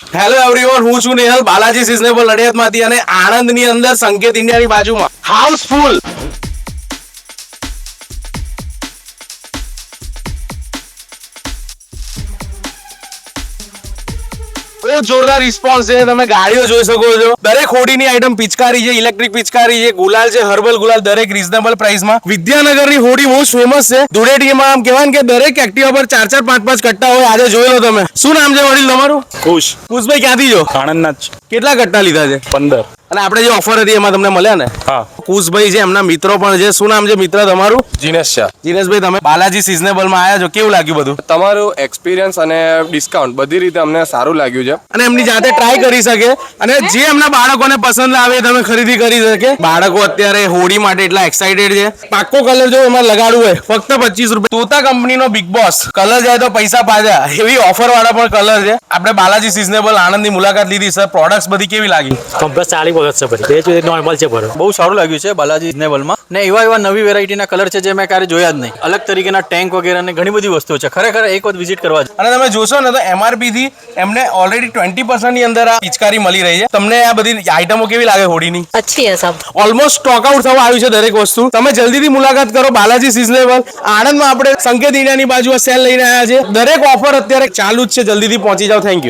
Hello everyone, હું છું Nehal Balaji seasonable નડિયાદમાંથી અને આણંદની અંદર સંકેત ઇન્ડિયાની બાજુમાં હાઉસફુલ જોરદાર રિસ્પોન્સ છે. તમે ગાડીઓ જોઈ શકો છો. દરેક હોડીની આઈટમ પિચકારી છે, ઇલેક્ટ્રિક પિચકારી છે, ગુલાલ છે, હર્બલ ગુલાલ, દરેક રીઝનેબલ પ્રાઇસમાં. વિદ્યાનગરની હોડી મોસ્ટ ફેમસ છે. ધૂળેટીમાં આમ કહેવાય ને કે દરેક એક્ટિવા પર 4-4, 5-5 કટ્ટા હોય. આજે જોઈ લો તમે. શું નામ છે વડીલ તમારું? ખુશ કુશભાઈ ક્યાંથી છો? આણંદના જ કેટલા કટ્ટા લીધા છે? 15. અને આપણે જે ઓફર હતી એમાં તમને મળ્યા ને? હા. કુશભાઈ છે, એમના મિત્રો પણ છે. શું નામ છે મિત્ર તમારું? જીનેશ શાહ. જીનેશભાઈ, તમે બાલાજી સિઝનેબલમાં આવ્યા છો, કેવું લાગ્યું બધું? તમારું એક્સપિરિયન્સ અને ડિસ્કાઉન્ટ બધી રીતે અમને સારું લાગ્યું છે. અને એમની જાતે ટ્રાય કરી શકે અને જે એમના બાળકોને પસંદ આવે એ તમે ખરીદી કરી શકે. બાળકો અત્યારે હોળી માટે એટલા એક્સાઇટેડ છે. પાક્કો કલર જો એમાં લગાડવું હોય ફક્ત 25 રૂપિયા. તોતા કંપનીનો બિગ બોસ કલર જાય તો પૈસા પાછા, એવી ઓફર વાળા પણ કલર છે. આપણે બાલાજી સિઝનેબલ આણંદની મુલાકાત લીધી. સર, પ્રોડક્ટ્સ બધી કેવી લાગી? કમ્પ્લેટ સારી વખત છે ભરી તે નોર્મલ છે ભરો બહુ સારું લાગ્યું છે બાલાજી સિઝનેબલમાં. ને એવા નવી વેરાયટીના કલર છે જે મેં ક્યારે જોયા જ નહીં. અલગ તરીકેના ટેન્ક વગેરે ને ઘણી બધી વસ્તુઓ છે. ખરેખર એક વખત વિઝિટ કરવા છે. અને તમે જોશો ને તો MRP થી એમને ઓલરેડી 20% ની અંદર આ પિચકારી મળી રહી છે. તમને આ બધી આઈટમો કેવી લાગે હોડીની? अच्छी है सब. ઓલમોસ્ટ સ્ટોક આઉટ થવા આવ્યું છે દરેક વસ્તુ. તમે જલ્દીથી મુલાકાત કરો બાલાજી સિઝનેબલ આણંદમાં. આપણે સંકેત ઇન્ડિયાની બાજુ સેલ લઈને આવ્યા છે. દરેક ઓફર અત્યારે ચાલુ જ છે. જલ્દીથી પહોંચી જાઓ. Thank you.